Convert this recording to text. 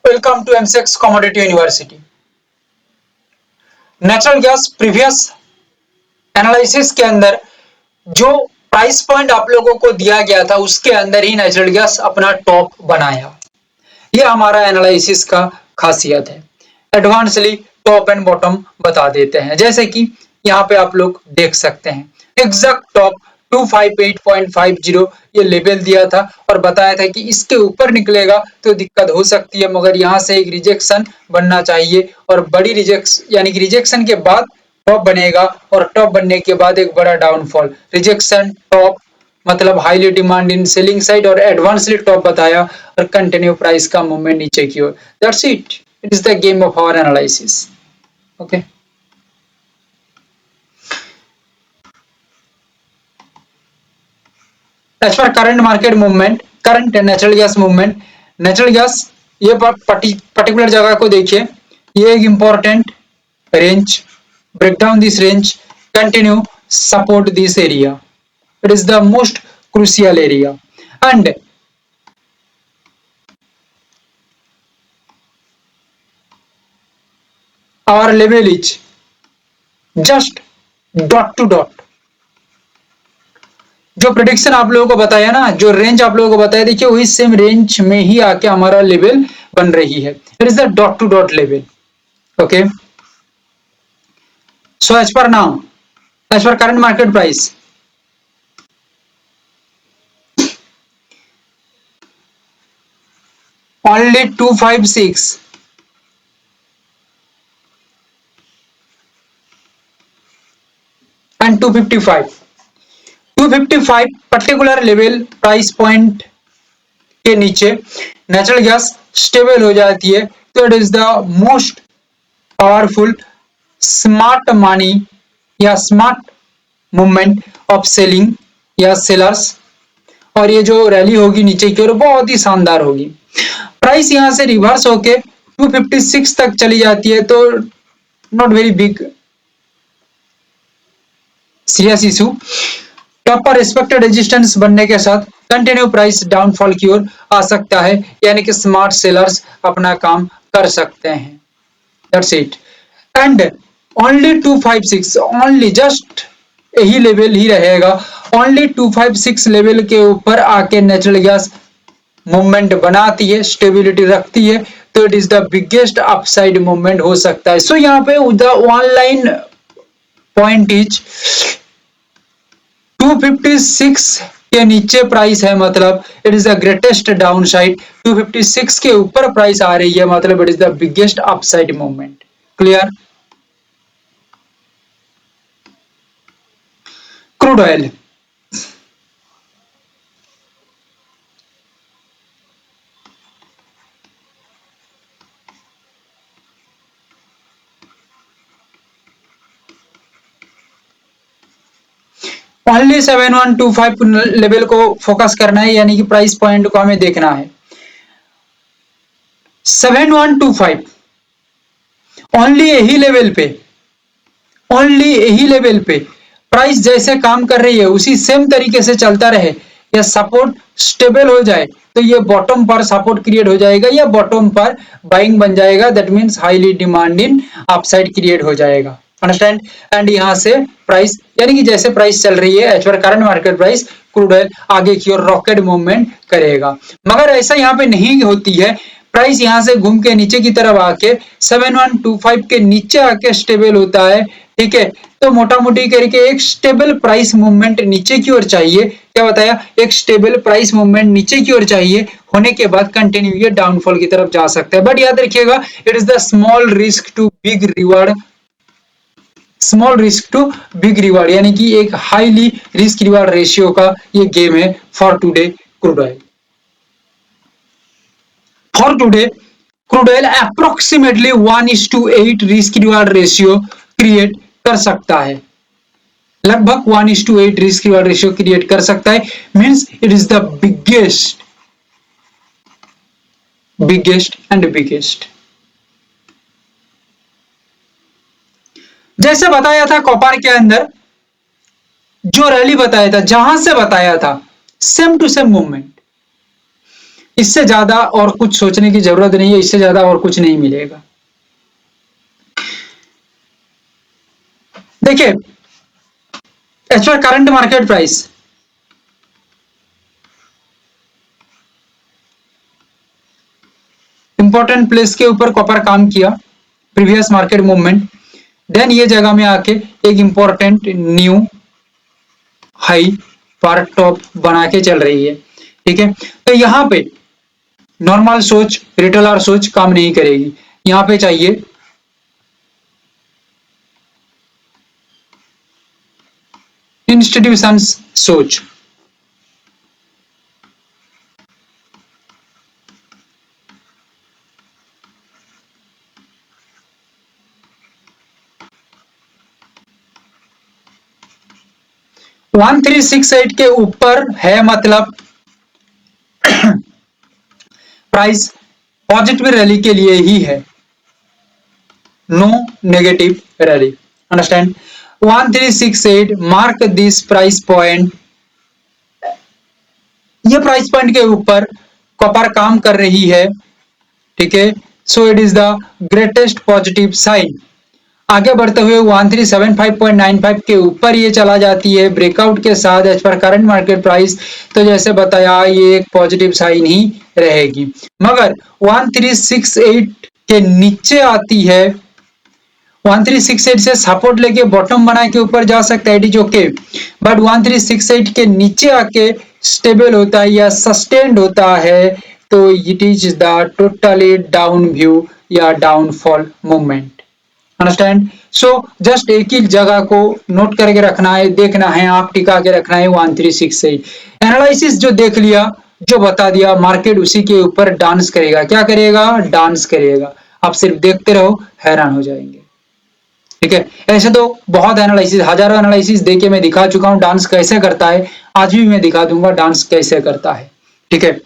Welcome to MCX commodity university. Natural gas previous analysis के अंदर जो प्राइस पॉइंट आप लोगों को दिया गया था उसके अंदर ही नेचुरल गैस अपना टॉप बनाया। ये हमारा एनालिसिस का खासियत है। एडवांसली टॉप एंड बॉटम बता देते हैं, जैसे कि यहाँ पे आप लोग देख सकते हैं एग्जैक्ट टॉप 258.50 ये लेवल दिया था और बताया था कि इसके ऊपर निकलेगा तो दिक्कत हो सकती है, मगर यहाँ से एक रिजेक्शन बनना चाहिए और बड़ी रिजेक्शन यानी कि रिजेक्शन के बाद टॉप बनेगा और टॉप बनने के बाद एक बड़ा डाउनफॉल। रिजेक्शन टॉप मतलब highly demand in selling side और एडवांसली टॉप बताया और कंटिन्यू प्राइस का मूवमेंट नीचे की ओर। That's it is the game of our analysis. Okay, as per current market movement, current natural gas movement, natural gas ये particular जगह को देखिए, ये एक important range, break down this range, continue support this area. It is the most crucial area and our level is just dot to dot. जो prediction आप लोगों को बताया ना, जो रेंज आप लोगों को बताया, देखिए वही सेम रेंज में ही आके हमारा लेवल बन रही है। It is the dot to dot level. Okay, so as per now, as per current market price, only 256 and 255 particular level price point के नीचे नेचुरल गैस स्टेबल हो जाती है तो it is the most powerful smart money या smart movement of selling या sellers. और ये जो रैली होगी नीचे की ओर बहुत ही शानदार होगी। प्राइस यहां से रिवर्स होके 256 तक चली जाती है तो not very big serious issue. Top पर रिस्पेक्टेड रेजिस्टेंस बनने के साथ कंटिन्यू प्राइस डाउनफॉल की ओर आ सकता है, यानी कि स्मार्ट सेलर्स अपना काम कर सकते हैं। That's it and only 256, only just यही लेवल ही रहेगा। ओनली 256 लेवल के ऊपर आके नेचुरल गैस मूवमेंट बनाती है, स्टेबिलिटी रखती है तो it is the biggest upside movement हो सकता है। सो यहाँ पे the one line point is 256 के नीचे प्राइस है मतलब it is the greatest down side. 256 के ऊपर प्राइस आ रही है मतलब it is the biggest upside movement. Clear? Crude oil, only 7125 level को फोकस करना है, यानी कि प्राइस पॉइंट को हमें देखना है। 7125 ओनली यही लेवल पे, ओनली यही लेवल पे प्राइस जैसे काम कर रही है उसी सेम तरीके से चलता रहे या सपोर्ट स्टेबल हो जाए तो ये बॉटम पर सपोर्ट क्रिएट हो जाएगा या बॉटम पर बाइंग बन जाएगा। That means highly demand in upside create हो जाएगा। अंडरस्टैंड? एंड यहां से प्राइस यानी कि जैसे प्राइस चल रही है as per current market price, crude oil आगे की ओर रॉकेट मूवमेंट करेगा। मगर ऐसा यहाँ पे नहीं होती है। प्राइस यहां से घूम के नीचे की तरफ आके 7125 के नीचे आके स्टेबल होता है। ठीक है, तो मोटा मोटी करके एक स्टेबल प्राइस मूवमेंट नीचे की ओर चाहिए। क्या बताया? एक स्टेबल प्राइस मूवमेंट नीचे की ओर चाहिए, होने के बाद कंटिन्यू ये डाउनफॉल की तरफ जा सकता है। बट याद रखिएगा it is the small risk to big reward, small risk to big reward, यानी कि एक हाईली रिस्क रिवार्ड रेशियो का ये गेम है for today crude oil. For today crude oil approximately 1:8 risk reward ratio create कर सकता है, लगभग 1:8 रिस्क रिवार्ड रेशियो क्रिएट कर सकता है। Means it is the biggest and biggest. जैसे बताया था कॉपर के अंदर जो रैली बताया था, जहां से बताया था सेम टू सेम मूवमेंट, इससे ज्यादा और कुछ सोचने की जरूरत नहीं है, इससे ज्यादा और कुछ नहीं मिलेगा। देखिए, as per current market price, important place के ऊपर कॉपर काम किया, प्रीवियस मार्केट मूवमेंट, देन ये जगह में आके एक इंपॉर्टेंट न्यू हाई पर टॉप बना के चल रही है, ठीक है। तो यहाँ पे नॉर्मल सोच, रिटेलर सोच काम नहीं करेगी, यहाँ पे चाहिए इंस्टीट्यूशंस सोच। वन 1368 के ऊपर है, मतलब प्राइस पॉजिटिव रैली के लिए ही है, no negative rally, understand. 1368 mark this price point, ये प्राइस पॉइंट के ऊपर कॉपर काम कर रही है, ठीक है। So it is the greatest positive sign. आगे बढ़ते हुए 1375.95 के ऊपर ये चला जाती है ब्रेकआउट के साथ as per current market price, तो जैसे बताया ये एक पॉजिटिव साइन ही रहेगी। मगर 1368 के नीचे आती है, 1368 से सपोर्ट लेके बॉटम बना के ऊपर जा सकता है, इट इज ओके, बट 1368 के नीचे आके स्टेबल होता है या सस्टेन्ड होता है, तो it is the totally down view या downfall movement, understand. So just एक ही जगह को नोट करके रखना है, देखना है, आप टिका के रखना है 1368। एनालिसिस जो देख लिया, जो बता दिया, मार्केट उसी के ऊपर डांस करेगा, क्या करेगा, डांस करेगा। आप सिर्फ देखते रहो, हैरान हो जाएंगे, ठीक है। ऐसे तो बहुत एनालिसिस, हजारों एनालिसिस देके मैं दिखा चुका हूं डांस कैसे करता है, आज भी मैं दिखा दूंगा डांस कैसे करता है, ठीक है।